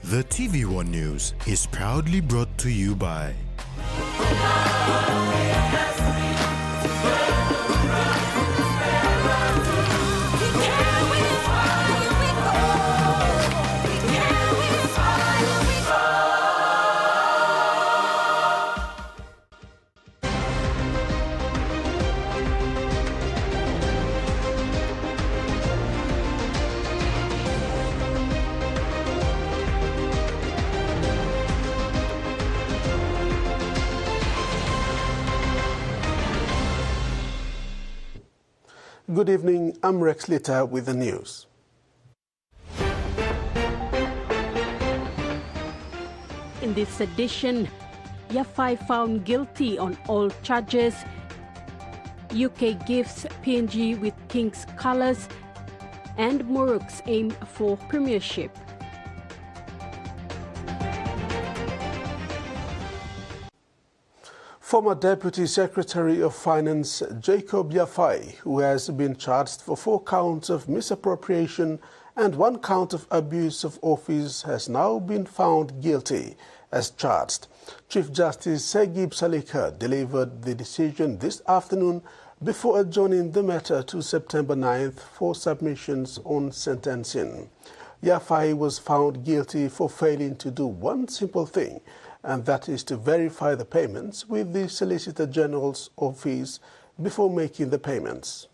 The TVWAN News is proudly brought to you by Good evening, I'm Rex Litter with the news. In this edition, Yafi found guilty on all charges. UK gifts PNG with King's colours, and Morocco's aim for premiership. Former Deputy Secretary of Finance Jacob Yafi, who has been charged for 4 counts of misappropriation and 1 count of abuse of office, has now been found guilty as charged. Chief Justice Segib Salika delivered the decision this afternoon before adjourning the matter to September 9th for submissions on sentencing. Yafi was found guilty for failing to do one simple thing, and that is to verify the payments with the Solicitor General's office before making the payments.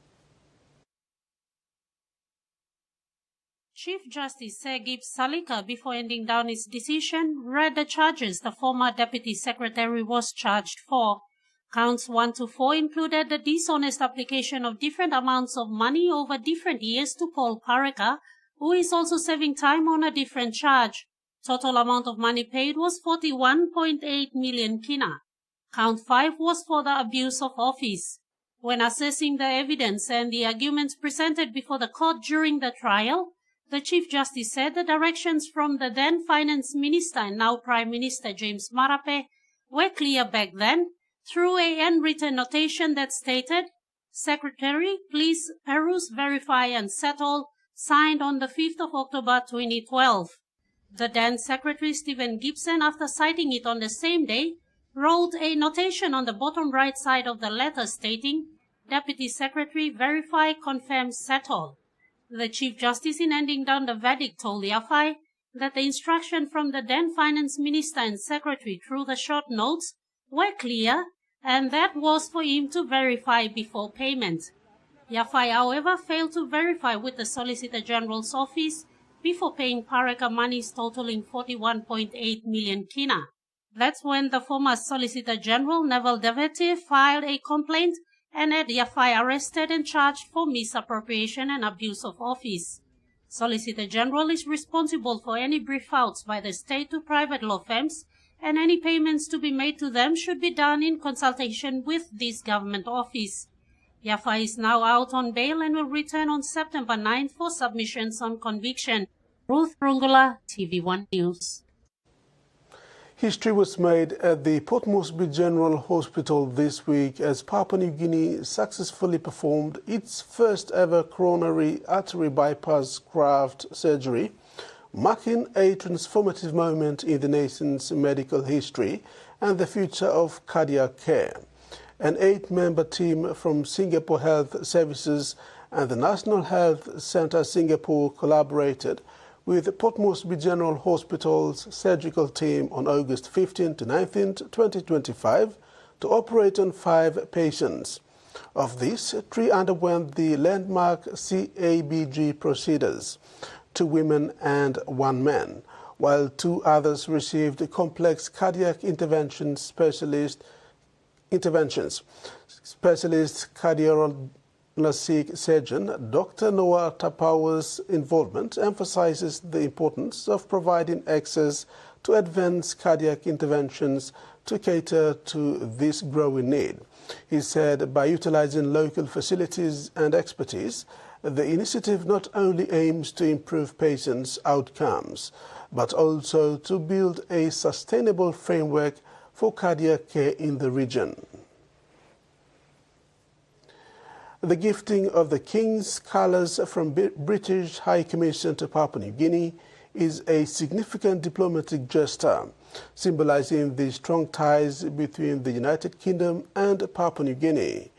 Chief Justice Segib Salika, before handing down his decision, read the charges the former Deputy Secretary was charged for. Counts 1 to 4 included the dishonest application of different amounts of money over different years to Paul Pareka, who is also serving time on a different charge. Total amount of money paid was 41.8 million kina. Count 5 was for the abuse of office. When assessing the evidence and the arguments presented before the court during the trial, the Chief Justice said the directions from the then Finance Minister and now Prime Minister James Marape were clear back then through a handwritten notation that stated, "Secretary, please peruse, verify and settle," signed on the 5th of October 2012. The then Secretary Stephen Gibson, after citing it on the same day, wrote a notation on the bottom right side of the letter stating, "Deputy Secretary, verify, confirm, settle." The Chief Justice, in handing down the verdict, told Yafi that the instruction from the then Finance Minister and Secretary through the short notes were clear, and that was for him to verify before payment. Yafi, however, failed to verify with the Solicitor General's office before paying Pareka monies totaling 41.8 million kina. That's when the former Solicitor General, Neville Devete, filed a complaint and had Yafi arrested and charged for misappropriation and abuse of office. Solicitor General is responsible for any brief-outs by the state to private law firms, and any payments to be made to them should be done in consultation with this government office. Yafi is now out on bail and will return on September 9th for submissions on conviction. Ruth Rungula, TV1 News. History was made at the Port Moresby General Hospital this week as Papua New Guinea successfully performed its first ever coronary artery bypass graft surgery, marking a transformative moment in the nation's medical history and the future of cardiac care. An 8-member team from Singapore Health Services and the National Health Centre Singapore collaborated with Port Moresby General Hospital's surgical team on August 15 to 19, 2025 to operate on 5 patients. Of these, 3 underwent the landmark CABG procedures, 2 women and 1 man, while 2 others received complex cardiac interventions. Specialist cardiothoracic surgeon Dr. Noah Tapawa's involvement emphasizes the importance of providing access to advanced cardiac interventions to cater to this growing need. He said by utilizing local facilities and expertise, the initiative not only aims to improve patients' outcomes, but also to build a sustainable framework for cardiac care in the region. The gifting of the King's Colours from British High Commission to Papua New Guinea is a significant diplomatic gesture, symbolizing the strong ties between the United Kingdom and Papua New Guinea.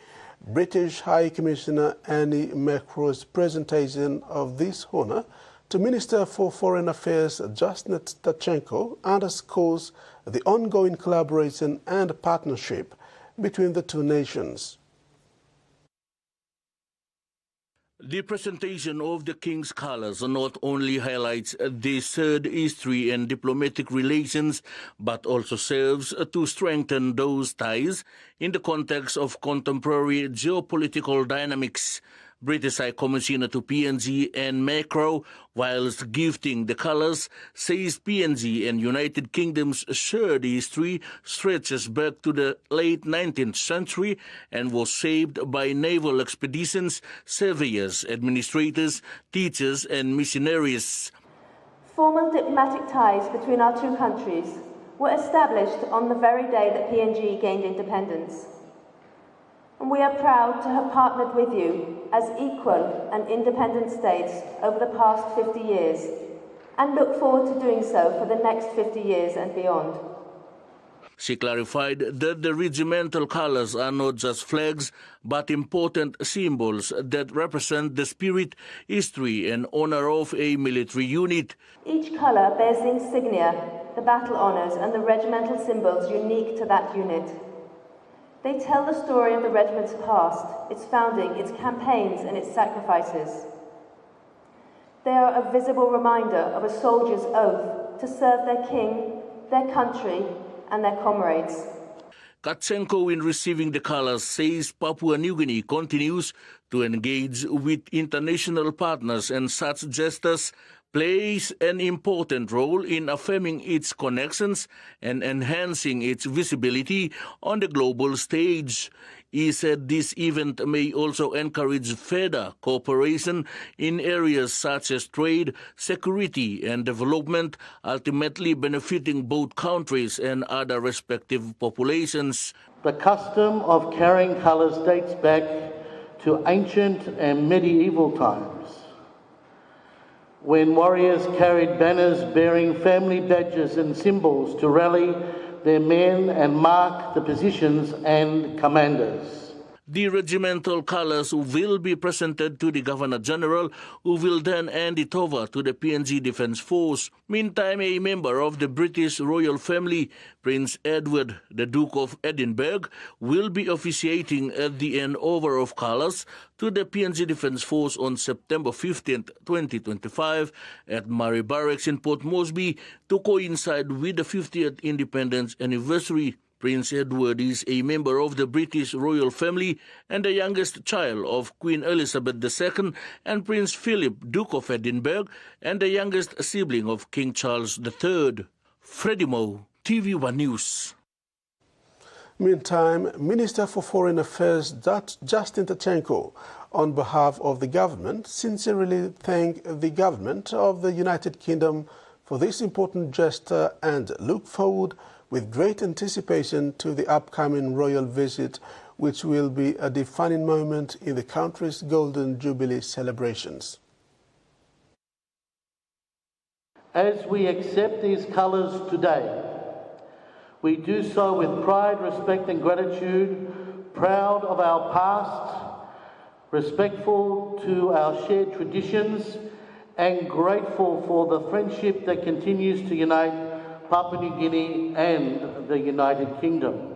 British High Commissioner Annie Macro's presentation of this honor to Minister for Foreign Affairs Justin Tachenko underscores the ongoing collaboration and partnership between the two nations. The presentation of the King's Colors not only highlights the shared history and diplomatic relations, but also serves to strengthen those ties in the context of contemporary geopolitical dynamics. British High Commissioner to PNG and Macro, whilst gifting the colours, says PNG and United Kingdom's shared history stretches back to the late 19th century and was shaped by naval expeditions, surveyors, administrators, teachers and missionaries. Formal diplomatic ties between our two countries were established on the very day that PNG gained independence. And we are proud to have partnered with you as equal and independent states over the past 50 years and look forward to doing so for the next 50 years and beyond. She clarified that the regimental colours are not just flags, but important symbols that represent the spirit, history and honour of a military unit. Each colour bears the insignia, the battle honours and the regimental symbols unique to that unit. They tell the story of the regiment's past, its founding, its campaigns and its sacrifices. They are a visible reminder of a soldier's oath to serve their king, their country and their comrades. Tachenko, in receiving the colours, says Papua New Guinea continues to engage with international partners and such gestures plays an important role in affirming its connections and enhancing its visibility on the global stage. He said this event may also encourage further cooperation in areas such as trade, security and development, ultimately benefiting both countries and other respective populations. The custom of carrying colours dates back to ancient and medieval times, when warriors carried banners bearing family badges and symbols to rally their men and mark the positions and commanders. The regimental colours will be presented to the Governor-General, who will then hand it over to the PNG Defence Force. Meantime, a member of the British royal family, Prince Edward, the Duke of Edinburgh, will be officiating at the handover of colours to the PNG Defence Force on September 15, 2025 at Murray Barracks in Port Moresby to coincide with the 50th independence anniversary. Prince Edward is a member of the British royal family and the youngest child of Queen Elizabeth II and Prince Philip, Duke of Edinburgh, and the youngest sibling of King Charles III. Freddie Moe, TVWAN News. Meantime, Minister for Foreign Affairs Justin Tachenko, on behalf of the government, sincerely thanked the government of the United Kingdom for this important gesture and look forward with great anticipation to the upcoming royal visit, which will be a defining moment in the country's Golden Jubilee celebrations. As we accept these colours today, we do so with pride, respect and gratitude, proud of our past, respectful to our shared traditions, and grateful for the friendship that continues to unite Papua New Guinea and the United Kingdom.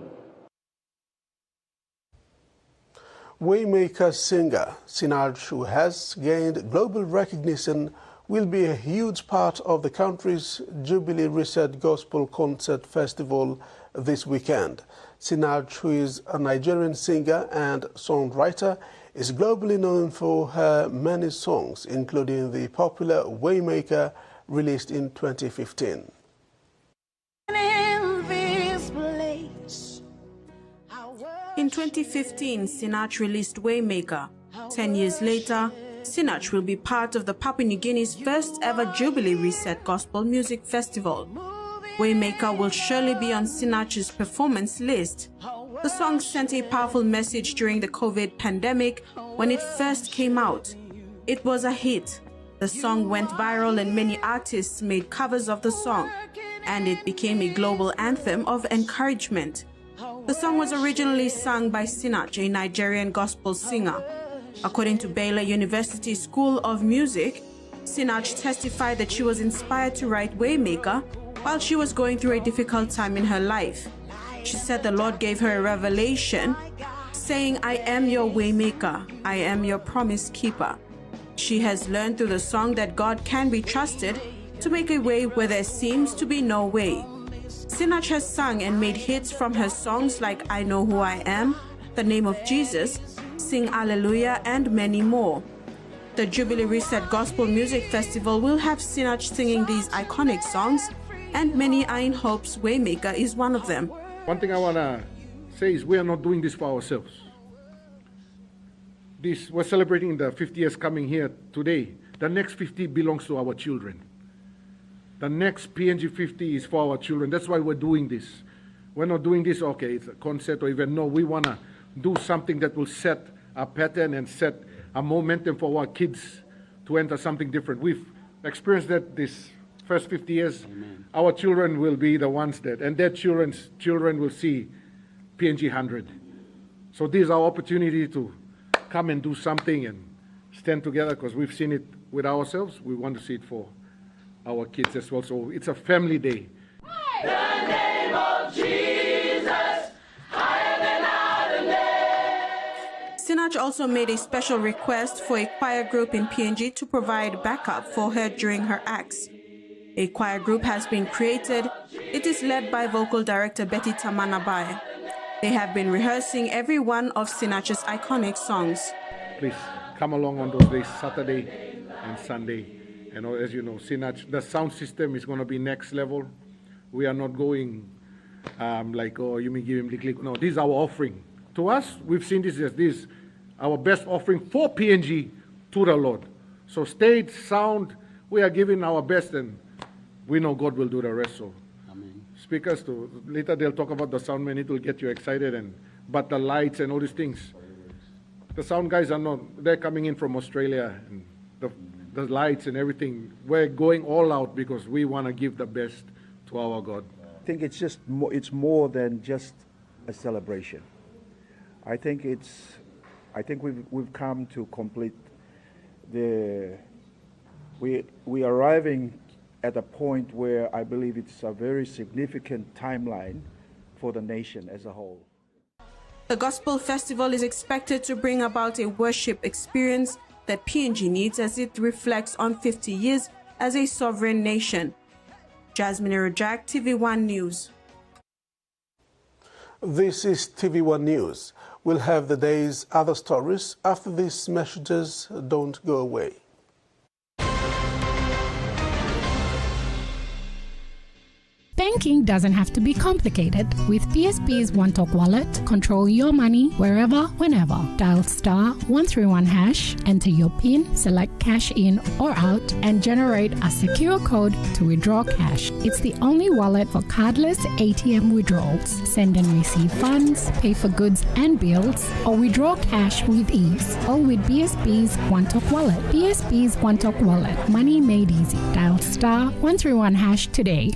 Waymaker singer Sinach, who has gained global recognition, will be a huge part of the country's Jubilee Reset Gospel Concert Festival this weekend. Sinach, who is a Nigerian singer and songwriter, is globally known for her many songs, including the popular Waymaker, released in 2015. In 2015, Sinach released Waymaker. 10 years later, Sinach will be part of the Papua New Guinea's first ever Jubilee Reset Gospel Music Festival. Waymaker will surely be on Sinach's performance list. The song sent a powerful message during the COVID pandemic when it first came out. It was a hit. The song went viral and many artists made covers of the song, and it became a global anthem of encouragement. The song was originally sung by Sinach, a Nigerian gospel singer. According to Baylor University School of Music, Sinach testified that she was inspired to write Waymaker while she was going through a difficult time in her life. She said the Lord gave her a revelation, saying, "I am your Waymaker, I am your promise keeper." She has learned through the song that God can be trusted to make a way where there seems to be no way. Sinach has sung and made hits from her songs like I Know Who I Am, The Name of Jesus, Sing Alleluia, and many more. The Jubilee Reset Gospel Music Festival will have Sinach singing these iconic songs, and many are in hopes Waymaker is one of them. One thing I want to say is we are not doing this for ourselves. We're celebrating the 50 years coming here today. The next 50 belongs to our children. The next PNG 50 is for our children. That's why we're doing this. We're not doing this, okay, it's a concert or even, no, we want to do something that will set a pattern and set a momentum for our kids to enter something different. We've experienced that this first 50 years. Amen. Our children will be the ones that, and their children's children will see PNG 100. So this is our opportunity to come and do something and stand together, because we've seen it with ourselves. We want to see it for our kids as well. So it's a family day. The name of Jesus, higher than other names. Sinach also made a special request for a choir group in PNG to provide backup for her during her acts. A choir group has been created. It is led by vocal director Betty Tamanabai. They have been rehearsing every one of Sinach's iconic songs. Please come along on those days, Saturday and Sunday. And as you know, Sinach, the sound system is going to be next level. We are not going like, oh, you may give him the click. No, this is our offering. To us, we've seen this as this, our best offering for PNG to the Lord. So stage, sound, we are giving our best, and we know God will do the rest. So speakers, later they'll talk about the sound man, it will get you excited, but the lights and all these things. The sound guys are not, they're coming in from Australia, and the lights and everything. We're going all out because we want to give the best to our God. I think it's just it's more than just a celebration. I think we've come to complete we are arriving at a point where I believe it's a very significant timeline for the nation as a whole. The Gospel Festival is expected to bring about a worship experience that PNG needs as it reflects on 50 years as a sovereign nation. Jasmine Rajak, TVWAN News. This is TVWAN News. We'll have the day's other stories after these messages. Don't go away. Banking doesn't have to be complicated. With PSP's One Talk Wallet, control your money wherever, whenever. Dial *131#, enter your PIN, select cash in or out, and generate a secure code to withdraw cash. It's the only wallet for cardless ATM withdrawals. Send and receive funds, pay for goods and bills, or withdraw cash with ease. All with PSP's One Talk Wallet. PSP's One Talk Wallet. Money made easy. Dial *131# today.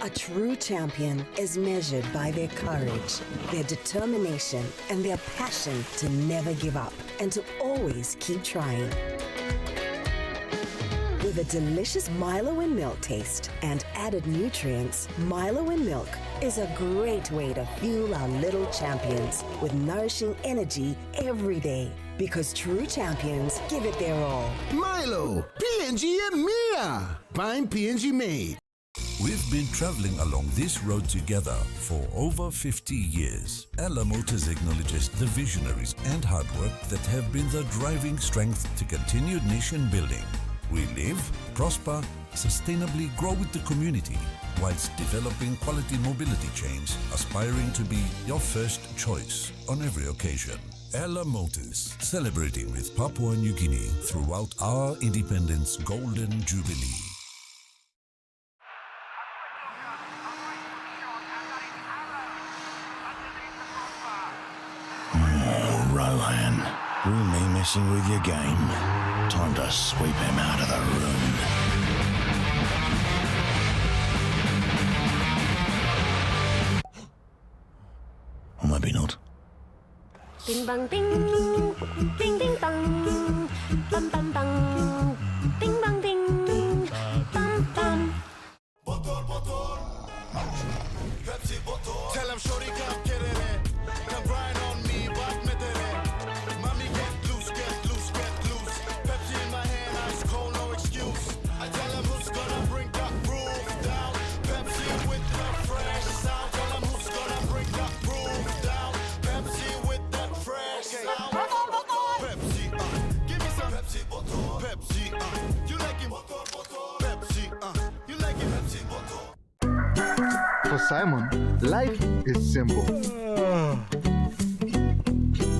A true champion is measured by their courage, their determination, and their passion to never give up and to always keep trying. With a delicious Milo in Milk taste and added nutrients, Milo in Milk is a great way to fuel our little champions with nourishing energy every day. Because true champions give it their all. Milo, PNG and Mia. Buying PNG made. We've been traveling along this road together for over 50 years. Ella Motors acknowledges the visionaries and hard work that have been the driving strength to continued nation building. We live, prosper, sustainably grow with the community, whilst developing quality mobility chains, aspiring to be your first choice on every occasion. Ella Motors, celebrating with Papua New Guinea throughout our independence golden jubilee. Rohan, remain messing with your game. Time to sweep him out of the room. Or maybe not. Ding bang ding, ding ding dong, bum bum bum, ding bang ding, bum bum. Tell him shorty come get it in. Come grind on me, but met it in. Mommy get loose, get loose, get loose. Pepsi in my hand, ice cold, no excuse. I tell him who's gonna bring that roof down. Pepsi with the fresh sound. Tell him who's gonna bring that roof down. Pepsi with that fresh sound. Pepsi, give me some Pepsi bottle. Pepsi, you like it? Pepsi, you like it? Pepsi bottle. For Simon, life is simple.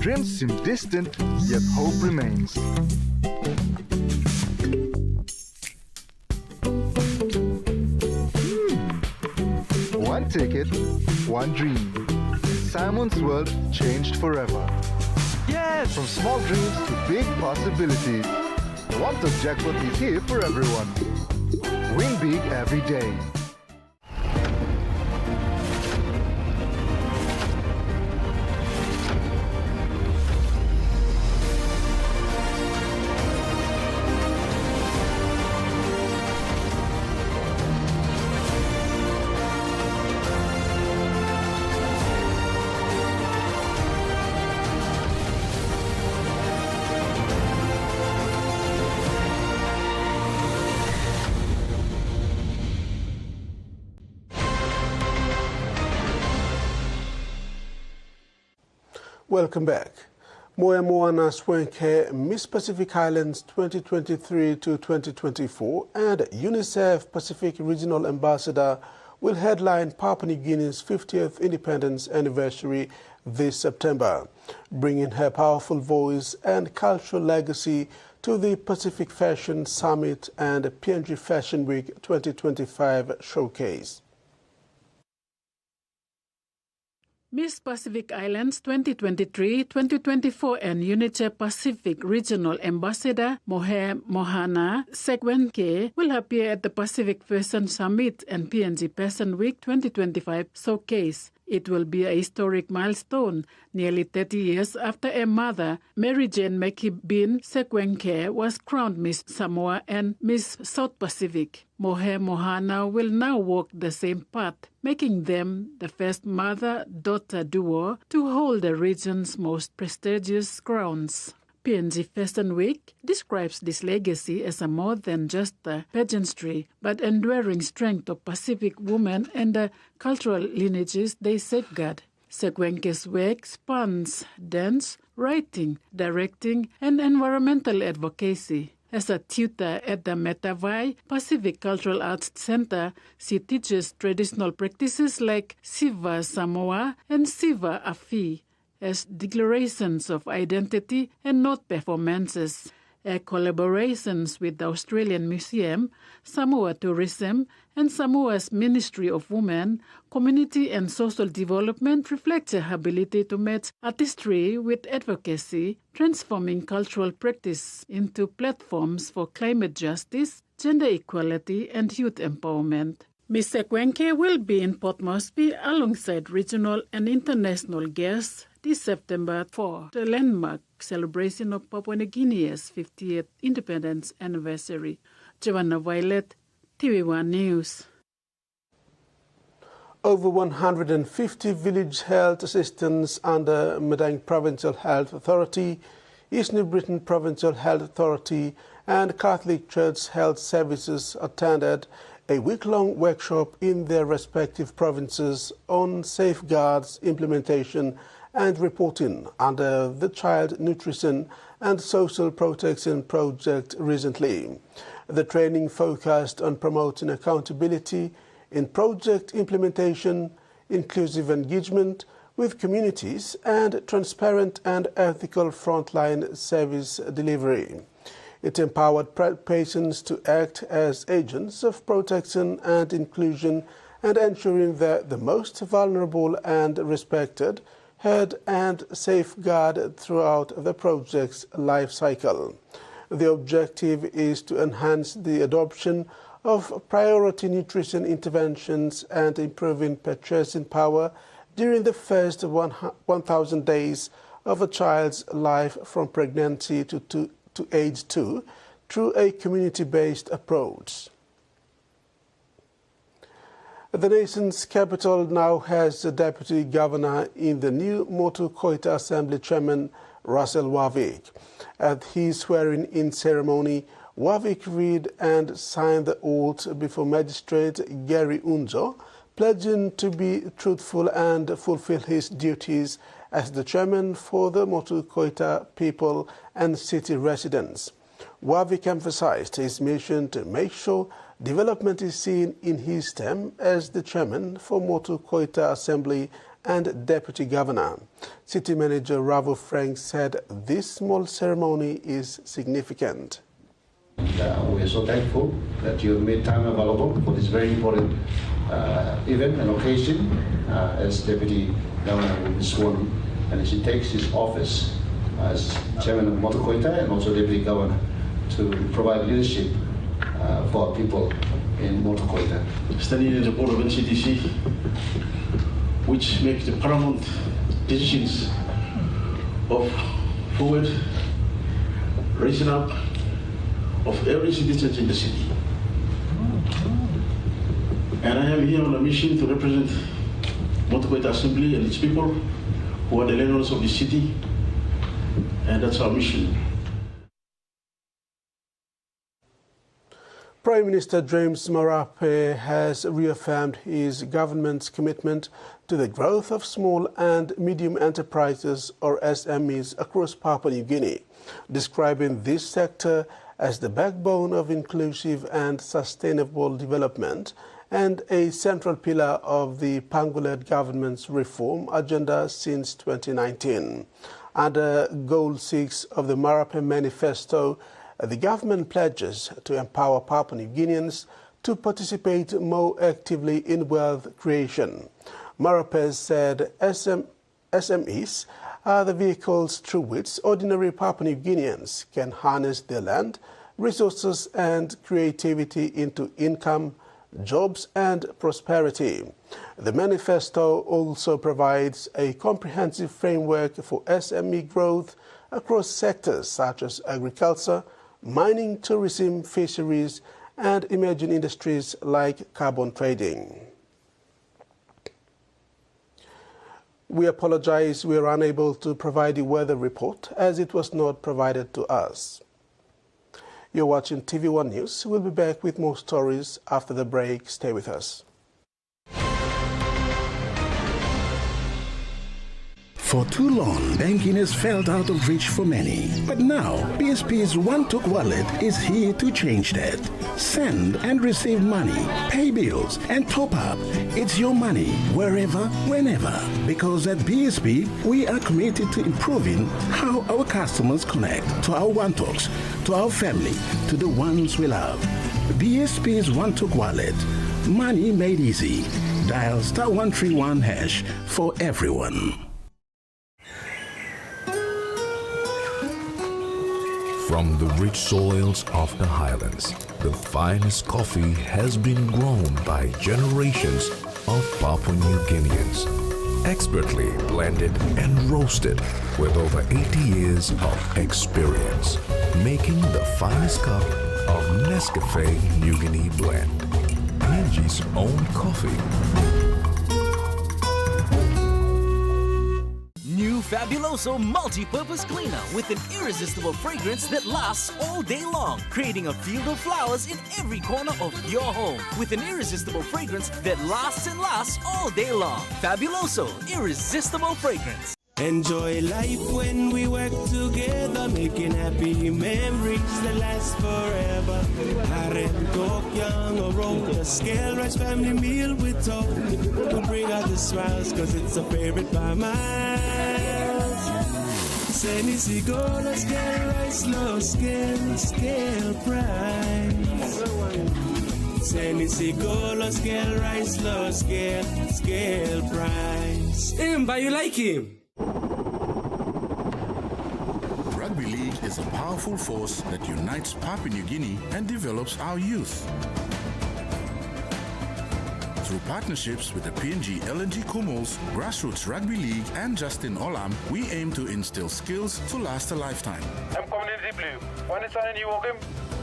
Dreams seem distant, yet hope remains. One ticket, one dream. Simon's world changed forever. Yes! From small dreams to big possibilities. The One Top Jackpot is here for everyone. Win big every day. Welcome back. Moya Moana Swenke Miss Pacific Islands 2023 to 2024 and UNICEF Pacific Regional Ambassador will headline Papua New Guinea's 50th independence anniversary this September, bringing her powerful voice and cultural legacy to the Pacific Fashion Summit and PMG Fashion Week 2025 showcase. Miss Pacific Islands 2023-2024 and UNICEF Pacific Regional Ambassador Mohe Mohana Segwenke will appear at the Pacific Fashion Summit and PNG Fashion Week 2025 showcase. It will be a historic milestone, nearly 30 years after her mother, Mary Jane Mekibin Segwenke, was crowned Miss Samoa and Miss South Pacific. Mohe Mohana will now walk the same path, making them the first mother-daughter duo to hold the region's most prestigious crowns. PNG Fashion Week describes this legacy as a more than just a pageantry, but enduring strength of Pacific women and the cultural lineages they safeguard. Segwenke's work spans dance, writing, directing, and environmental advocacy. As a tutor at the Metavai Pacific Cultural Arts Center, she teaches traditional practices like Siva Samoa and Siva Afi as declarations of identity and not performances. Her collaborations with the Australian Museum, Samoa Tourism, and Samoa's Ministry of Women, Community and Social Development reflect her ability to match artistry with advocacy, transforming cultural practice into platforms for climate justice, gender equality, and youth empowerment. Ms. Segwenke will be in Port Moresby alongside regional and international guests this September for the landmark celebration of Papua New Guinea's 50th independence anniversary. Joanna Violet, TVWAN News. Over 150 village health assistants under Madang Provincial Health Authority, East New Britain Provincial Health Authority, and Catholic Church Health Services attended a week-long workshop in their respective provinces on safeguards implementation and reporting under the Child Nutrition and Social Protection Project recently. The training focused on promoting accountability in project implementation, inclusive engagement with communities, and transparent and ethical frontline service delivery. It empowered patients to act as agents of protection and inclusion and ensuring that the most vulnerable and respected heard and safeguarded throughout the project's life cycle. The objective is to enhance the adoption of priority nutrition interventions and improving purchasing power during the first 1,000 days of a child's life from pregnancy to age 2 through a community-based approach. The nation's capital now has a deputy governor in the new Motu Koita Assembly Chairman Russell Wavik. At his swearing-in ceremony, Wavik read and signed the oath before Magistrate Gary Unjo, pledging to be truthful and fulfill his duties as the chairman for the Motu Koita people and city residents. Wavik emphasized his mission to make sure development is seen in his term as the chairman for Motu Koita Assembly and deputy governor. City manager Ravo Frank said this small ceremony is significant. We are so thankful that you have made time available for this very important event and occasion as Deputy Governor will be sworn and as he takes his office as Chairman of Motu Koita and also Deputy Governor to provide leadership for our people in Motu Koita. Standing in the board of NCDC, which makes the paramount decisions of forward raising up of every citizen in the city. And I am here on a mission to represent Motu Koita Assembly and its people who are the landlords of the city, and that's our mission. Prime Minister James Marape has reaffirmed his government's commitment to the growth of small and medium enterprises or SMEs across Papua New Guinea, describing this sector as the backbone of inclusive and sustainable development and a central pillar of the Pangu-led government's reform agenda since 2019. Under Goal 6 of the Marape Manifesto, the government pledges to empower Papua New Guineans to participate more actively in wealth creation. Marape said SMEs are the vehicles through which ordinary Papua New Guineans can harness their land, resources and creativity into income, jobs and prosperity. The manifesto also provides a comprehensive framework for SME growth across sectors such as agriculture, mining, tourism, fisheries, and emerging industries like carbon trading. We apologize we are unable to provide the weather report as it was not provided to us. You're watching TV1 News. We'll be back with more stories after the break. Stay with us. For too long, banking has felt out of reach for many. But now, PSP's One Talk Wallet is here to change that. Send and receive money, pay bills, and top up. It's your money, wherever, whenever. Because at PSP, we are committed to improving how our customers connect to our One Talks, to our family, to the ones we love. PSP's One Talk Wallet. Money made easy. Dial *131# for everyone. From the rich soils of the highlands, the finest coffee has been grown by generations of Papua New Guineans. Expertly blended and roasted with over 80 years of experience, making the finest cup of Nescafe New Guinea blend. PMG's own coffee. New Fabuloso multi-purpose cleaner with an irresistible fragrance that lasts all day long, creating a field of flowers in every corner of your home with an irresistible fragrance that lasts and lasts all day long. Fabuloso, irresistible fragrance. Enjoy life when we work together, making happy memories that last forever. Harem, talk, young, or roll, a scale rice family meal with talk. We'll bring out the smiles, cause it's a favorite by miles. Seni Sigola, scale rice, low scale price. Seni Sigola, scale rice, low scale price. But you like him? Rugby League is a powerful force that unites Papua New Guinea and develops our youth. Through partnerships with the PNG LNG Kumals, Grassroots Rugby League and Justin Olam, we aim to instill skills to last a lifetime. I'm community blue. When it's on you welcome,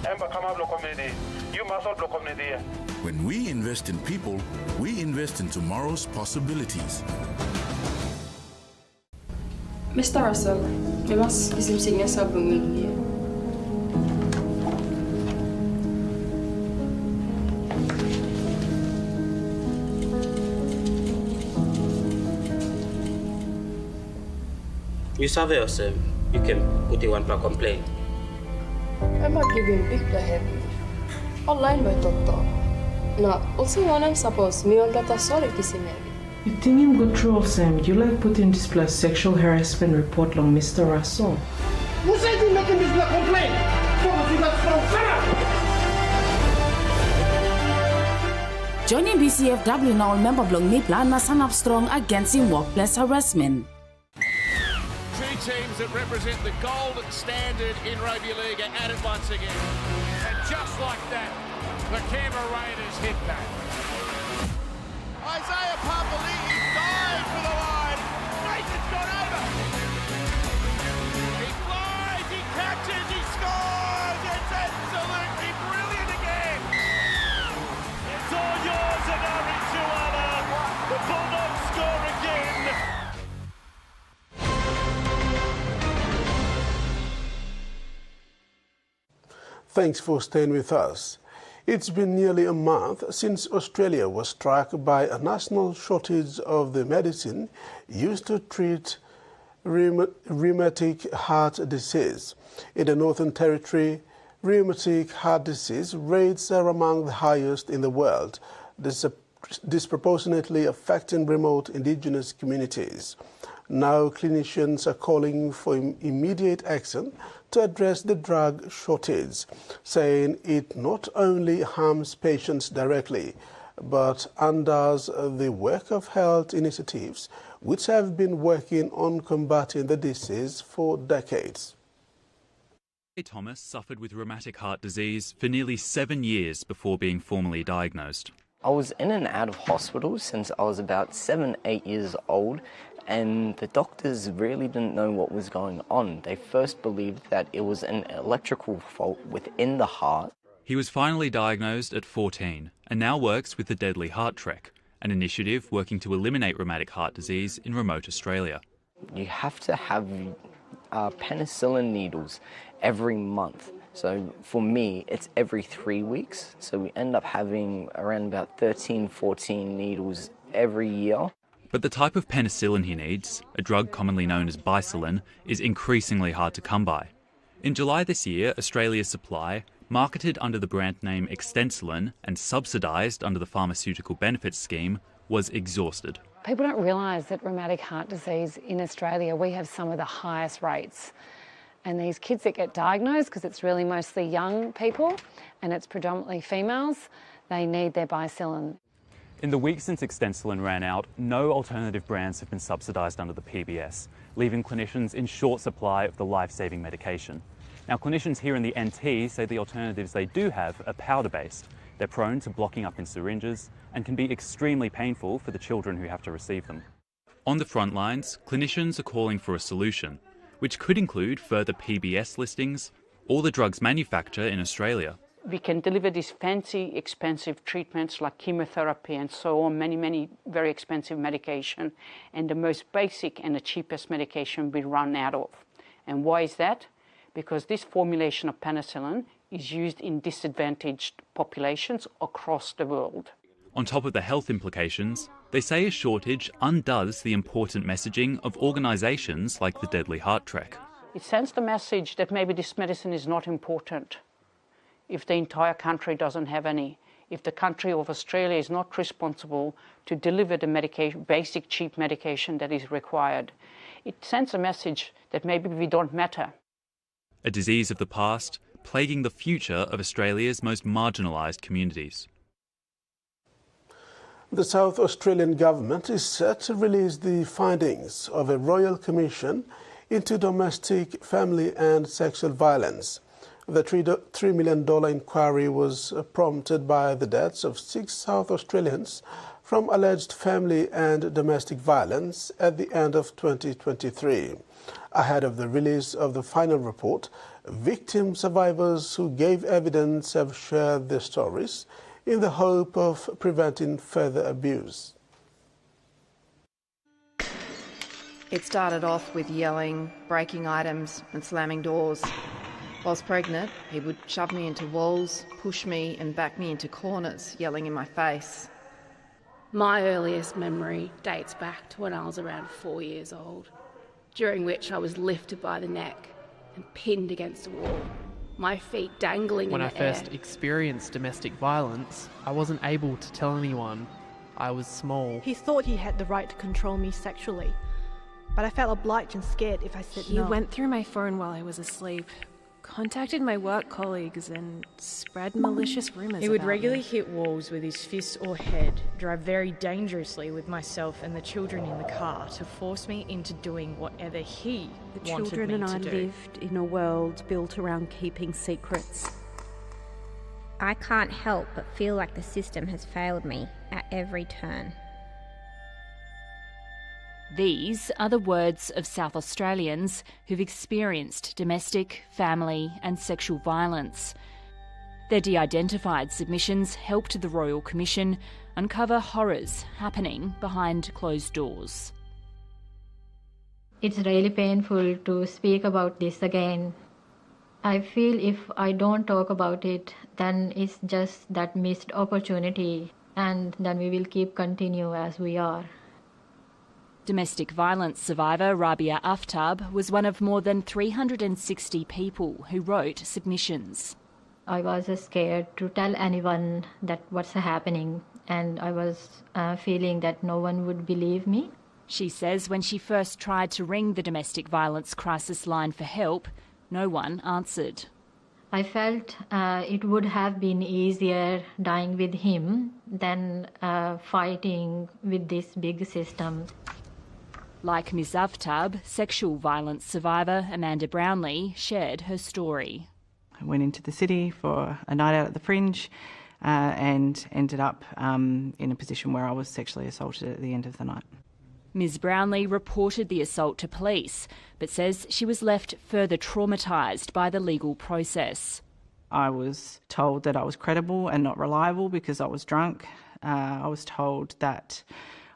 I'm a community. You must also community. When we invest in people, we invest in tomorrow's possibilities. Mr. Russell, memang isim-isimnya sabung lagi. You survey yourself, you can put in one per complaint. I'm not giving big head. Online by doctor. Nah, also when I'm supposed me on data sorry kisimel. You think him good troll Sam, you like putting this plus sexual harassment report on Mr. Russell. Who said you making this black complaint? Joining BCFW now member blog me plan na stand up strong against workplace harassment. Two teams that represent the gold standard in rugby league are at it once again. And just like that, the Canberra Raiders hit that. Isaiah Papali'i dives for the line. Nathan's gone over. He flies, he catches, he scores. It's absolutely brilliant again. It's all yours and Ari Tuala. The Bulldogs score again. Thanks for staying with us. It's been nearly a month since Australia was struck by a national shortage of the medicine used to treat rheumatic heart disease. In the Northern Territory, rheumatic heart disease rates are among the highest in the world, disproportionately affecting remote indigenous communities. Now clinicians are calling for immediate action to address the drug shortage, saying it not only harms patients directly, but undoes the work of health initiatives which have been working on combating the disease for decades. Thomas suffered with rheumatic heart disease for nearly 7 years before being formally diagnosed. I was in and out of hospital since I was about 7-8 years old, and the doctors really didn't know what was going on. They first believed that it was an electrical fault within the heart. He was finally diagnosed at 14 and now works with the Deadly Heart Trek, an initiative working to eliminate rheumatic heart disease in remote Australia. You have to have penicillin needles every month. So for me, it's every 3 weeks. So we end up having around about 13, 14 needles every year. But the type of penicillin he needs, a drug commonly known as bicillin, is increasingly hard to come by. In July this year, Australia's supply, marketed under the brand name Extensilin and subsidised under the Pharmaceutical Benefits Scheme, was exhausted. People don't realise that rheumatic heart disease in Australia, we have some of the highest rates. And these kids that get diagnosed, because it's really mostly young people and it's predominantly females, they need their bicillin. In the weeks since Extensilin ran out, no alternative brands have been subsidised under the PBS, leaving clinicians in short supply of the life-saving medication. Now, clinicians here in the NT say the alternatives they do have are powder-based. They're prone to blocking up in syringes and can be extremely painful for the children who have to receive them. On the front lines, clinicians are calling for a solution, which could include further PBS listings or the drug's manufacture in Australia. We can deliver these fancy, expensive treatments like chemotherapy and so on, many very expensive medication, and the most basic and the cheapest medication we run out of. And why is that? Because this formulation of penicillin is used in disadvantaged populations across the world. On top of the health implications, they say a shortage undoes the important messaging of organisations like the Deadly Heart Trek. It sends the message that maybe this medicine is not important if the entire country doesn't have any, if the country of Australia is not responsible to deliver the medication, basic cheap medication that is required. It sends a message that maybe we don't matter. A disease of the past, plaguing the future of Australia's most marginalised communities. The South Australian government is set to release the findings of a royal commission into domestic, family and sexual violence. The $3 million inquiry was prompted by the deaths of 6 South Australians from alleged family and domestic violence at the end of 2023. Ahead of the release of the final report, victim survivors who gave evidence have shared their stories in the hope of preventing further abuse. It started off with yelling, breaking items and slamming doors. Whilst pregnant, he would shove me into walls, push me and back me into corners, yelling in my face. My earliest memory dates back to when I was around 4 years old, during which I was lifted by the neck and pinned against a wall, my feet dangling in the air. When I first experienced domestic violence, I wasn't able to tell anyone. I was small. He thought he had the right to control me sexually, but I felt obliged and scared if I said no. He went through my phone while I was asleep, contacted my work colleagues and spread malicious rumours. He would regularly hit walls with his fist or head, drive very dangerously with myself and the children in the car to force me into doing whatever he wanted me to do. The children and I lived in a world built around keeping secrets. I can't help but feel like the system has failed me at every turn. These are the words of South Australians who've experienced domestic, family and sexual violence. Their de-identified submissions helped the Royal Commission uncover horrors happening behind closed doors. It's really painful to speak about this again. I feel if I don't talk about it, then it's just that missed opportunity, and then we will keep continue as we are. Domestic violence survivor Rabia Aftab was one of more than 360 people who wrote submissions. I was scared to tell anyone that what's happening, and I was feeling that no one would believe me. She says when she first tried to ring the domestic violence crisis line for help, no one answered. I felt it would have been easier dying with him than fighting with this big system. Like Ms. Aftab, sexual violence survivor Amanda Brownlee shared her story. I went into the city for a night out at the Fringe and ended up in a position where I was sexually assaulted at the end of the night. Ms. Brownlee reported the assault to police, but says she was left further traumatised by the legal process. I was told that I was credible and not reliable because I was drunk. I was told that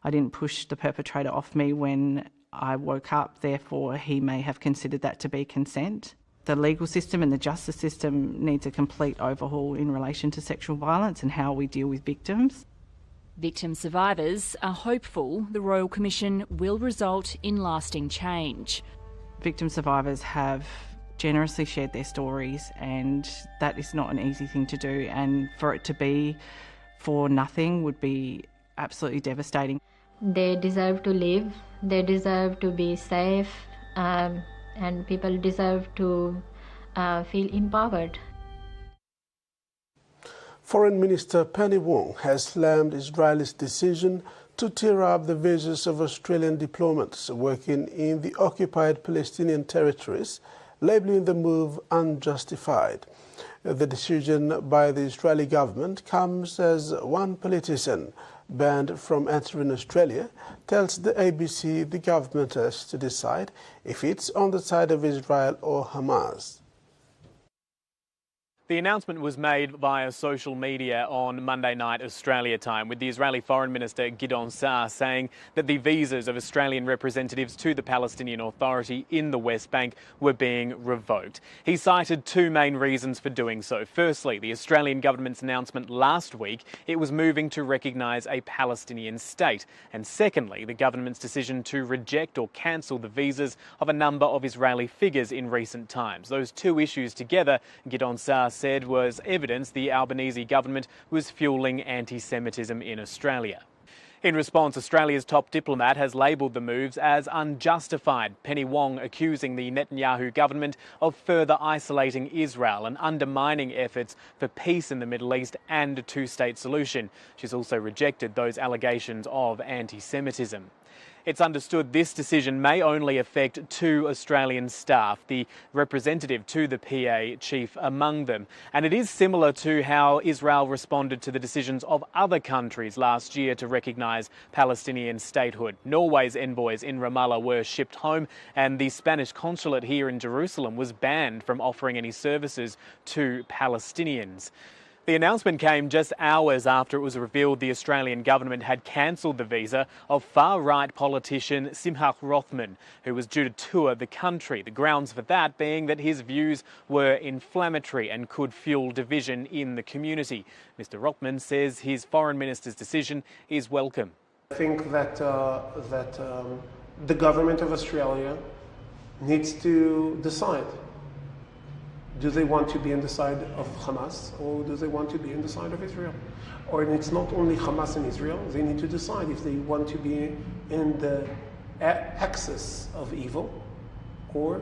I didn't push the perpetrator off me when I woke up, therefore he may have considered that to be consent. The legal system and the justice system needs a complete overhaul in relation to sexual violence and how we deal with victims. Victim survivors are hopeful the Royal Commission will result in lasting change. Victim survivors have generously shared their stories, and that is not an easy thing to do, and for it to be for nothing would be absolutely devastating. They deserve to live, they deserve to be safe, and people deserve to feel empowered. Foreign Minister Penny Wong has slammed Israel's decision to tear up the visas of Australian diplomats working in the occupied Palestinian territories, labelling the move unjustified. The decision by the Israeli government comes as one politician banned from entering Australia tells the ABC the government has to decide if it's on the side of Israel or Hamas. The announcement was made via social media on Monday night Australia time, with the Israeli Foreign Minister Gideon Saar saying that the visas of Australian representatives to the Palestinian Authority in the West Bank were being revoked. He cited two main reasons for doing so. Firstly, the Australian government's announcement last week it was moving to recognise a Palestinian state. And secondly, the government's decision to reject or cancel the visas of a number of Israeli figures in recent times. Those two issues together, Gideon Saar said, was evidence the Albanese government was fuelling anti-Semitism in Australia. In response, Australia's top diplomat has labelled the moves as unjustified, Penny Wong accusing the Netanyahu government of further isolating Israel and undermining efforts for peace in the Middle East and a two-state solution. She's also rejected those allegations of anti-Semitism. It's understood this decision may only affect 2 Australian staff, the representative to the PA chief among them. And it is similar to how Israel responded to the decisions of other countries last year to recognise Palestinian statehood. Norway's envoys in Ramallah were shipped home, and the Spanish consulate here in Jerusalem was banned from offering any services to Palestinians. The announcement came just hours after it was revealed the Australian government had cancelled the visa of far-right politician Simcha Rothman, who was due to tour the country. The grounds for that being that his views were inflammatory and could fuel division in the community. Mr Rothman says his foreign minister's decision is welcome. I think that the government of Australia needs to decide. Do they want to be on the side of Hamas, or do they want to be on the side of Israel? Or it's not only Hamas and Israel, they need to decide if they want to be in the axis of evil or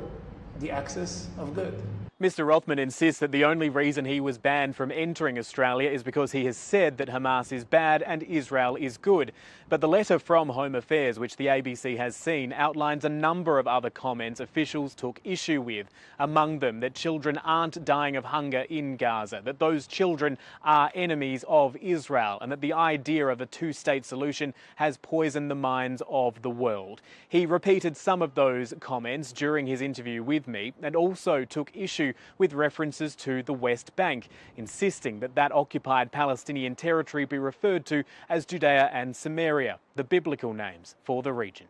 the axis of good. Mr Rothman insists that the only reason he was banned from entering Australia is because he has said that Hamas is bad and Israel is good. But the letter from Home Affairs, which the ABC has seen, outlines a number of other comments officials took issue with. Among them, that children aren't dying of hunger in Gaza, that those children are enemies of Israel, and that the idea of a two-state solution has poisoned the minds of the world. He repeated some of those comments during his interview with me, and also took issue with references to the West Bank, insisting that that occupied Palestinian territory be referred to as Judea and Samaria, the biblical names for the region.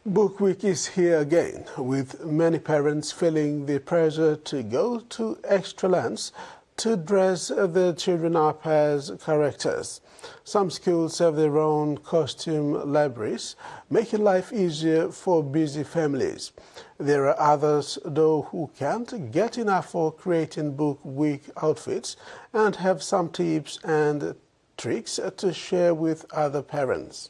Book Week is here again, with many parents feeling the pressure to go to extra lengths to dress their children up as characters. Some schools have their own costume libraries, making life easier for busy families. There are others, though, who can't get enough for creating Book Week outfits and have some tips and tricks to share with other parents.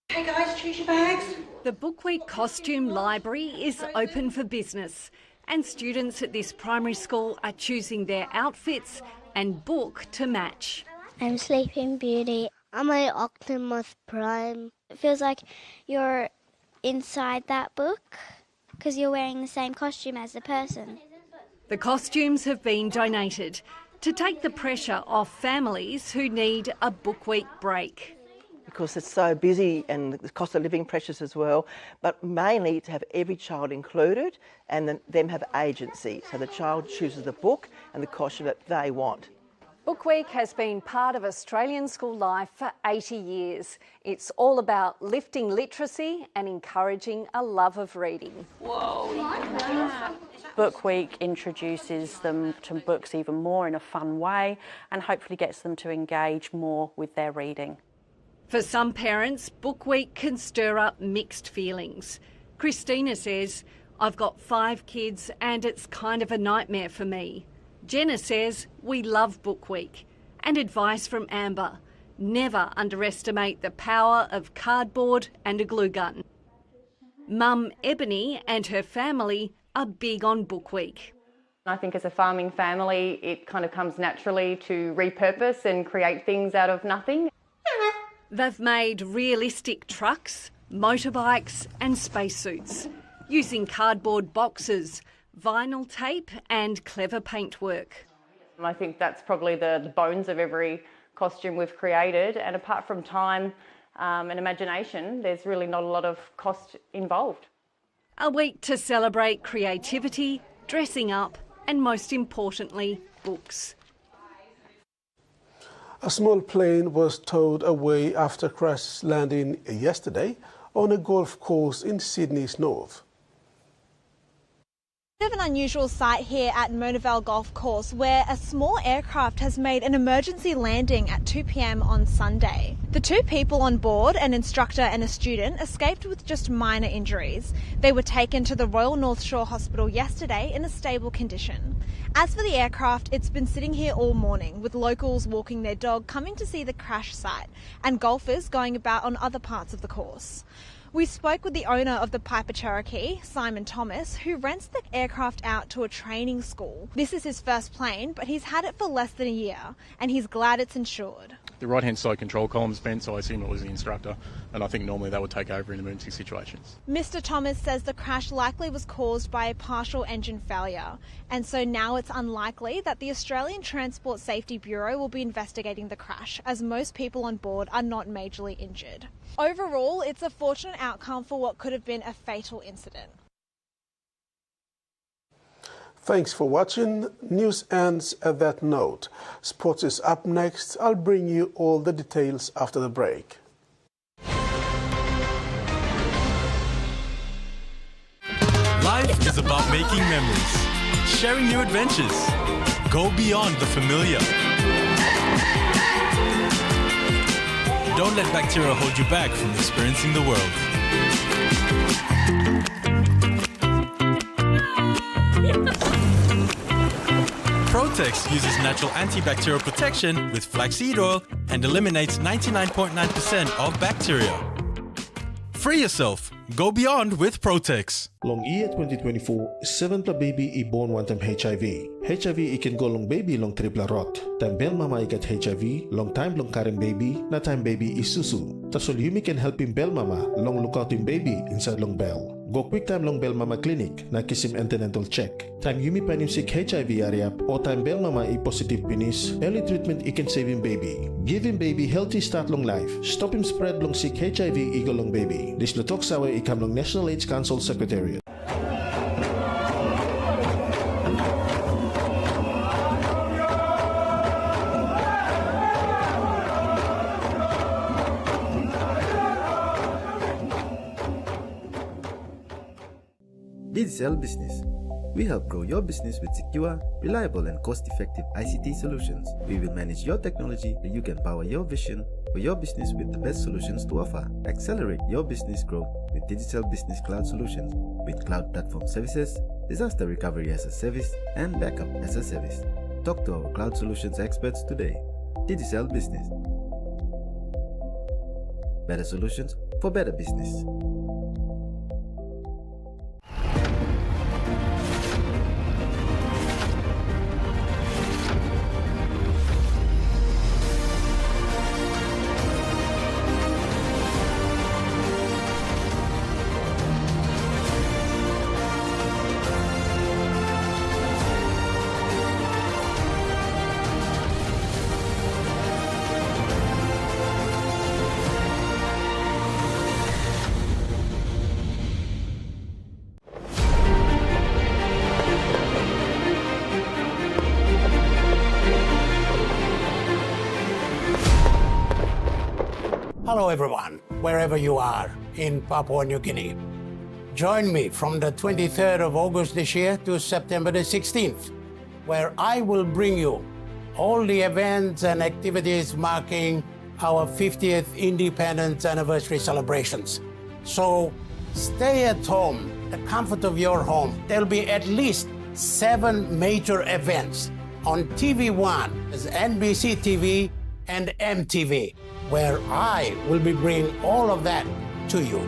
Hey guys, choose your bags. The Book Week Costume Library is open for business, and students at this primary school are choosing their outfits and book to match. I'm Sleeping Beauty. I'm an Optimus Prime. It feels like you're inside that book because you're wearing the same costume as the person. The costumes have been donated to take the pressure off families who need a Book Week break. Because it's so busy and the cost of living pressures as well, but mainly to have every child included and then them have agency. So the child chooses the book and the costume that they want. Book Week has been part of Australian school life for 80 years. It's all about lifting literacy and encouraging a love of reading. Whoa! Book Week introduces them to books even more in a fun way and hopefully gets them to engage more with their reading. For some parents, Book Week can stir up mixed feelings. Christina says, "I've got 5 kids and it's kind of a nightmare for me." Jenna says, "We love Book Week." And advice from Amber, never underestimate the power of cardboard and a glue gun. Mum Ebony and her family are big on Book Week. I think as a farming family, it kind of comes naturally to repurpose and create things out of nothing. They've made realistic trucks, motorbikes and spacesuits, using cardboard boxes, vinyl tape and clever paintwork. And I think that's probably the bones of every costume we've created, and apart from time and imagination, there's really not a lot of cost involved. A week to celebrate creativity, dressing up and most importantly, books. A small plane was towed away after crash landing yesterday on a golf course in Sydney's north. Bit of an unusual sight here at Mona Vale Golf Course, where a small aircraft has made an emergency landing at 2 p.m. on Sunday. The 2 people on board, an instructor and a student, escaped with just minor injuries. They were taken to the Royal North Shore Hospital yesterday in a stable condition. As for the aircraft, it's been sitting here all morning, with locals walking their dog coming to see the crash site and golfers going about on other parts of the course. We spoke with the owner of the Piper Cherokee, Simon Thomas, who rents the aircraft out to a training school. This is his first plane, but he's had it for less than a year, and he's glad it's insured. The right-hand side control column's bent, so I assume it was the instructor, and I think normally that would take over in emergency situations. Mr. Thomas says the crash likely was caused by a partial engine failure, and so now it's unlikely that the Australian Transport Safety Bureau will be investigating the crash, as most people on board are not majorly injured. Overall, it's a fortunate outcome for what could have been a fatal incident. Thanks for watching. News ends at that note. Sports is up next. I'll bring you all the details after the break. Life is about making memories, sharing new adventures. Go beyond the familiar. Don't let bacteria hold you back from experiencing the world. Protex uses natural antibacterial protection with flaxseed oil and eliminates 99.9% of bacteria. Free yourself. Go beyond with Protex. Long year 2024, 7 pla baby I born one time HIV. HIV I can go long baby long triple rot. Time bel mama I get HIV, long time long karen baby, na time baby I susu. Tasol Yumi can help him bel mama, long look out him baby inside long bell. Go quick time long bell mama clinic, na kiss him antenatal check. Time Yumi pan him sick HIV area, or time bell mama I positive penis, early treatment I can save him baby. Give him baby healthy start long life. Stop him spread long sick HIV I go long baby. This lutok sawe I come long National AIDS Council Secretariat. Digicel Business. We help grow your business with secure, reliable and cost-effective ICT solutions. We will manage your technology so you can power your vision for your business with the best solutions to offer. Accelerate your business growth with Digicel Business Cloud Solutions with cloud platform services, disaster recovery as a service and backup as a service. Talk to our cloud solutions experts today. Digicel Business. Better solutions for better business. Hello everyone, wherever you are in Papua New Guinea. Join me from the 23rd of August this year to September the 16th, where I will bring you all the events and activities marking our 50th independence anniversary celebrations. So stay at home, the comfort of your home. There'll be at least 7 major events on TVWAN, as NBC TV and MTV, where I will be bringing all of that to you.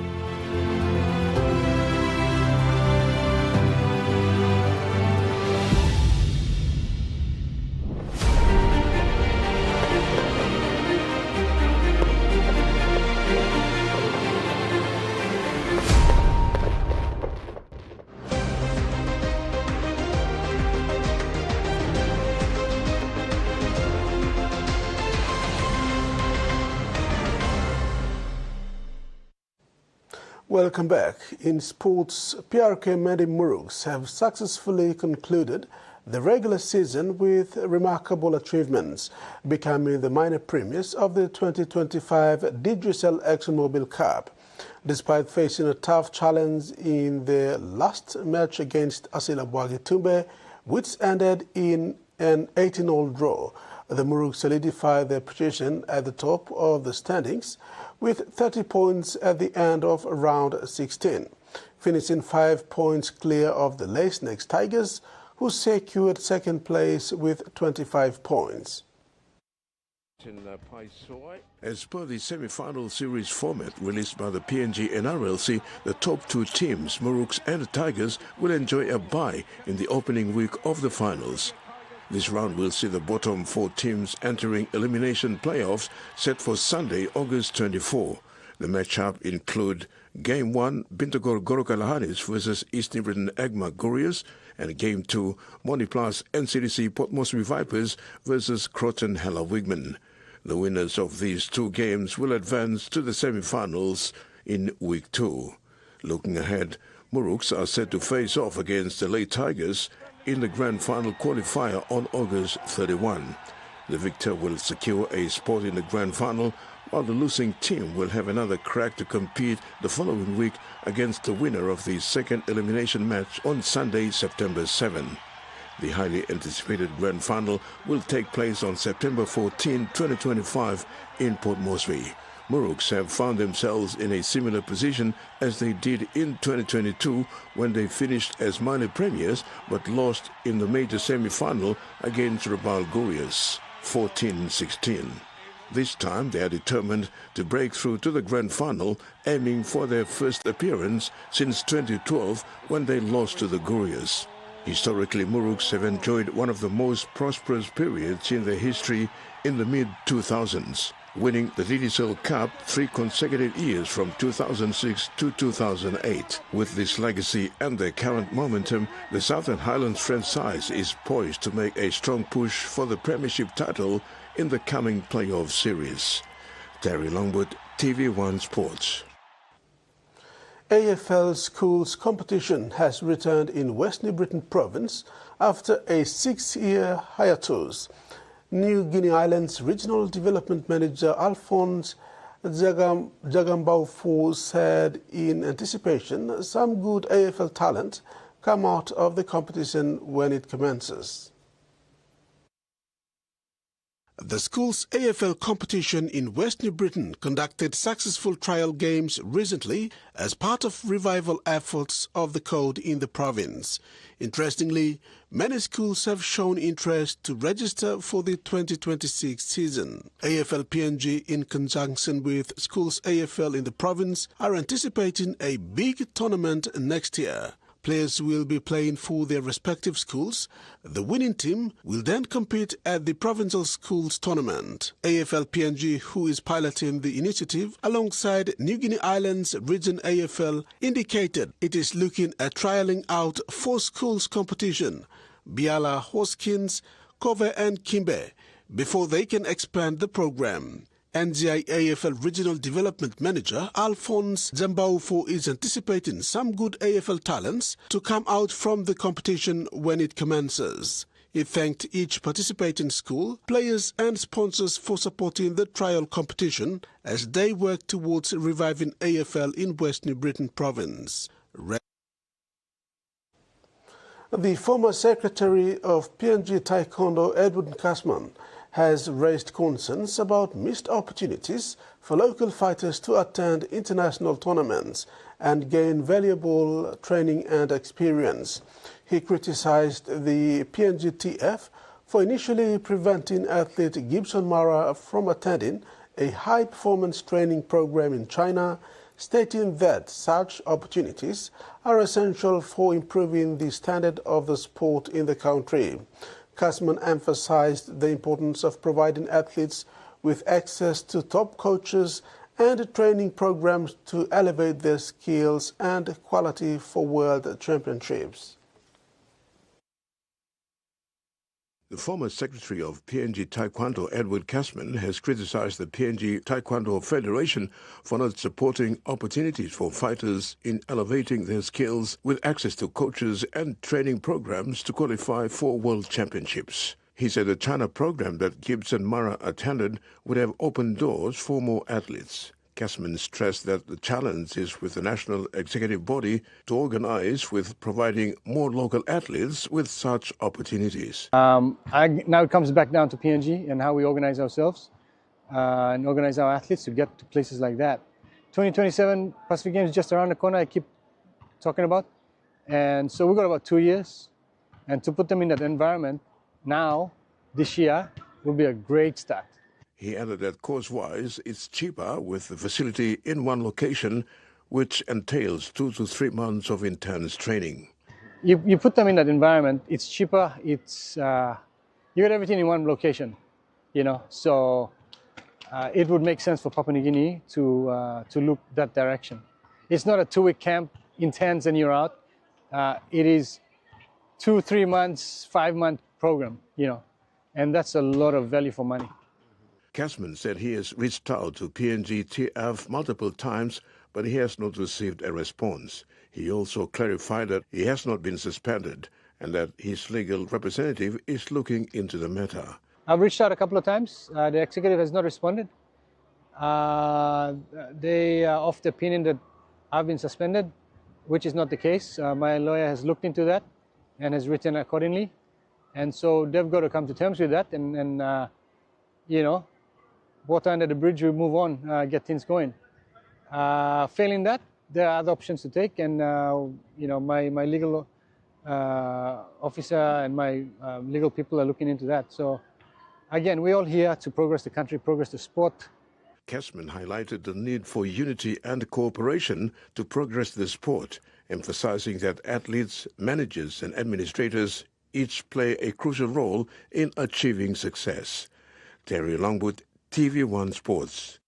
Welcome back. In sports, PRK Medi Murugs have successfully concluded the regular season with remarkable achievements, becoming the minor premiers of the 2025 Digicel ExxonMobil Cup. Despite facing a tough challenge in their last match against Asila Bwagitumbe, which ended in an 18-all draw, the Murugs solidified their position at the top of the standings with 30 points at the end of round 16, finishing 5 points clear of the Lace Next Tigers, who secured second place with 25 points. As per the semi-final series format released by the PNG NRLC, the top two teams, Muruks and Tigers, will enjoy a bye in the opening week of the finals. This round will see the bottom four teams entering elimination playoffs set for Sunday, August 24. The matchup include Game 1, Bintagor Goroka versus East New Britain Agma Warriors, and Game 2, Moniplas NCDC Port Moresby Vipers versus Croton Hella Wigman. The winners of these two games will advance to the semi-finals in Week 2. Looking ahead, Muruks are set to face off against the Late Tigers in the Grand Final qualifier on August 31. The victor will secure a spot in the Grand Final, while the losing team will have another crack to compete the following week against the winner of the second elimination match on Sunday, September 7. The highly anticipated Grand Final will take place on September 14, 2025 in Port Moresby. Muruks have found themselves in a similar position as they did in 2022 when they finished as minor premiers but lost in the major semi-final against Rabaul Warriors 14-16. This time they are determined to break through to the Grand Final, aiming for their first appearance since 2012 when they lost to the Warriors. Historically, Muruks have enjoyed one of the most prosperous periods in their history in the mid-2000s, winning the Digicel Cup 3 consecutive years from 2006 to 2008. With this legacy and their current momentum, the Southern Highlands franchise is poised to make a strong push for the Premiership title in the coming playoff series. Terry Longwood, TV1 Sports. AFL schools competition has returned in West New Britain province after a 6-year hiatus. New Guinea Islands Regional Development Manager Alphonse Jagambaufu said in anticipation some good AFL talent come out of the competition when it commences. The school's AFL competition in West New Britain conducted successful trial games recently as part of revival efforts of the code in the province. Interestingly, many schools have shown interest to register for the 2026 season. AFL PNG, in conjunction with schools AFL in the province, are anticipating a big tournament next year. Players will be playing for their respective schools. The winning team will then compete at the Provincial Schools Tournament. AFL PNG, who is piloting the initiative alongside New Guinea Islands Region AFL, indicated it is looking at trialling out 4 schools competition, Biala, Hoskins, Kove and Kimbe, before they can expand the program. NGI AFL Regional Development Manager Alphonse Jagambaufu is anticipating some good AFL talents to come out from the competition when it commences. He thanked each participating school, players and sponsors for supporting the trial competition as they work towards reviving AFL in West New Britain province. The former Secretary of PNG Taekwondo, Edward Kasman, has raised concerns about missed opportunities for local fighters to attend international tournaments and gain valuable training and experience. He criticized the PNGTF for initially preventing athlete Gibson Mara from attending a high-performance training program in China, stating that such opportunities are essential for improving the standard of the sport in the country. Kasman emphasized the importance of providing athletes with access to top coaches and training programs to elevate their skills and quality for world championships. The former secretary of PNG Taekwondo, Edward Kasman, has criticized the PNG Taekwondo Federation for not supporting opportunities for fighters in elevating their skills with access to coaches and training programs to qualify for world championships. He said the China program that Gibson Mara attended would have opened doors for more athletes. Kasman stressed that the challenge is with the national executive body to organize with providing more local athletes with such opportunities. Now it comes back down to PNG and how we organize ourselves and organize our athletes to get to places like that. 2027 Pacific Games just around the corner, I keep talking about. And so we've got about 2 years. And to put them in that environment now, this year, will be a great start. He added that course-wise, it's cheaper with the facility in one location, which entails 2 to 3 months of intense training. You put them in that environment, it's cheaper, it's you get everything in one location, you know, so it would make sense for Papua New Guinea to look that direction. It's not a 2-week camp, intense and you're out. It is 2, 3 months, 5-month program, you know, and that's a lot of value for money. Casman said he has reached out to PMGTF multiple times, but he has not received a response. He also clarified that he has not been suspended and that his legal representative is looking into the matter. I've reached out a couple of times. The executive has not responded. They are of the opinion that I've been suspended, which is not the case. My lawyer has looked into that and has written accordingly. And so they've got to come to terms with that and you know, water under the bridge, we move on, get things going. Failing that, there are other options to take, and you know, my legal officer and my legal people are looking into that. So again, we're all here to progress the country, progress the sport. Casman highlighted the need for unity and cooperation to progress the sport, emphasizing that athletes, managers and administrators each play a crucial role in achieving success. Terry Longwood, TVWAN Sports.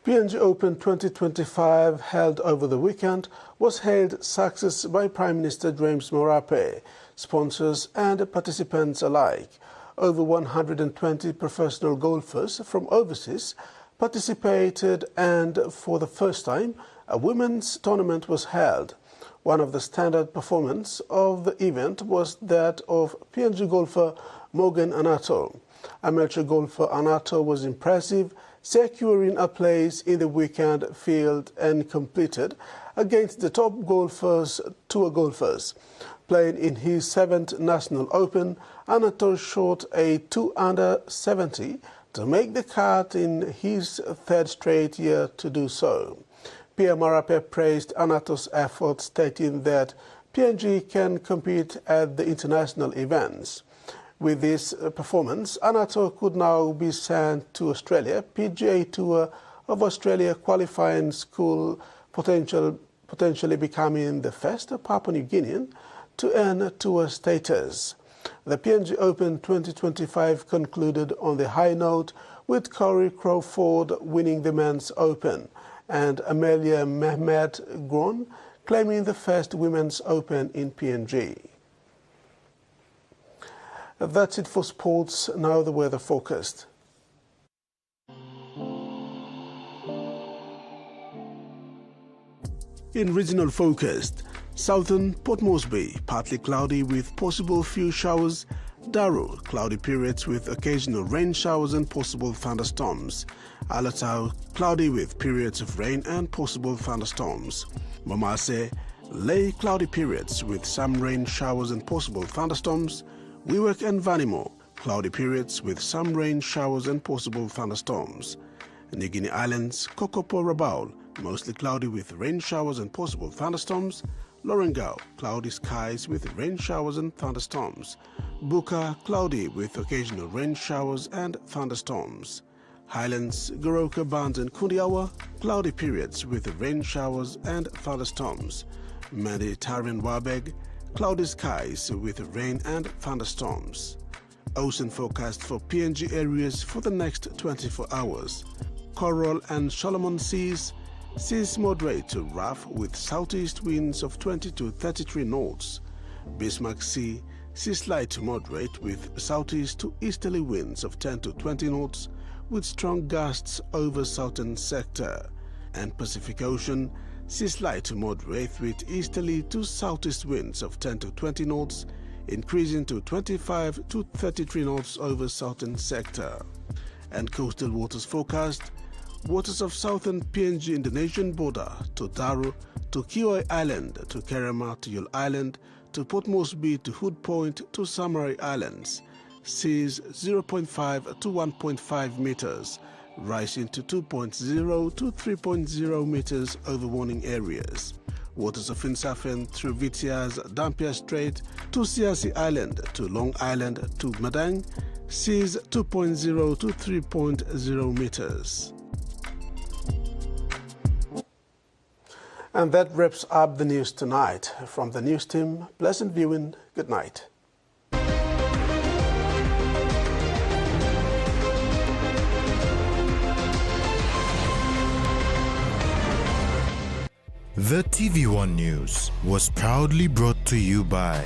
PMG Open 2025, held over the weekend, was hailed success by Prime Minister James Marape, sponsors and participants alike. Over 120 professional golfers from overseas participated, and for the first time, a women's tournament was held. One of the standout performances of the event was that of PMG golfer Morgan Anato. Amateur golfer Anato was impressive, securing a place in the weekend field and completed against the top tour golfers. Playing in his 7th National Open, Anato shot a 2-under-70 to make the cut in his 3rd straight year to do so. Pierre Marape praised Anato's effort, stating that PMG can compete at the international events. With this performance, Anato could now be sent to Australia, PGA Tour of Australia qualifying school, potentially becoming the first Papua New Guinean to earn tour status. The PMG Open 2025 concluded on the high note, with Corey Crawford winning the Men's Open and Amelia Mehmet Gron claiming the first Women's Open in PMG. That's it for sports. Now the weather forecast. In regional forecast, southern Port Moresby, partly cloudy with possible few showers. Daru, cloudy periods with occasional rain showers and possible thunderstorms. Alatau, cloudy with periods of rain and possible thunderstorms. Momase, Ley, cloudy periods with some rain showers and possible thunderstorms. Wewak and Vanimo, cloudy periods with some rain showers and possible thunderstorms. New Guinea Islands, Kokopo Rabaul, mostly cloudy with rain showers and possible thunderstorms. Lorengau, cloudy skies with rain showers and thunderstorms. Buka, cloudy with occasional rain showers and thunderstorms. Highlands, Goroka, Barnes and Kundiawa, cloudy periods with rain showers and thunderstorms. Mediterranean Wabeg, cloudy skies with rain and thunderstorms. Ocean forecast for PNG areas for the next 24 hours. Coral and Solomon Seas, seas moderate to rough with southeast winds of 20 to 33 knots. Bismarck Sea, seas light to moderate with southeast to easterly winds of 10 to 20 knots with strong gusts over southern sector. And Pacific Ocean, seas light to moderate with easterly to southeast winds of 10 to 20 knots, increasing to 25 to 33 knots over southern sector. And coastal waters forecast, waters of southern PNG Indonesian border to Daru, to Kioi Island, to Kerema, to Yule Island, to Port Moresby, to Hood Point, to Samarai Islands, seas 0.5 to 1.5 meters, rising to 2.0 to 3.0 meters over warning areas. Waters of Insafen through Vitiaz, Dampier Strait, to Siasi Island, to Long Island, to Madang, seas 2.0 to 3.0 meters. And that wraps up the news tonight. From the news team, pleasant viewing. Good night. The TVWAN News was proudly brought to you by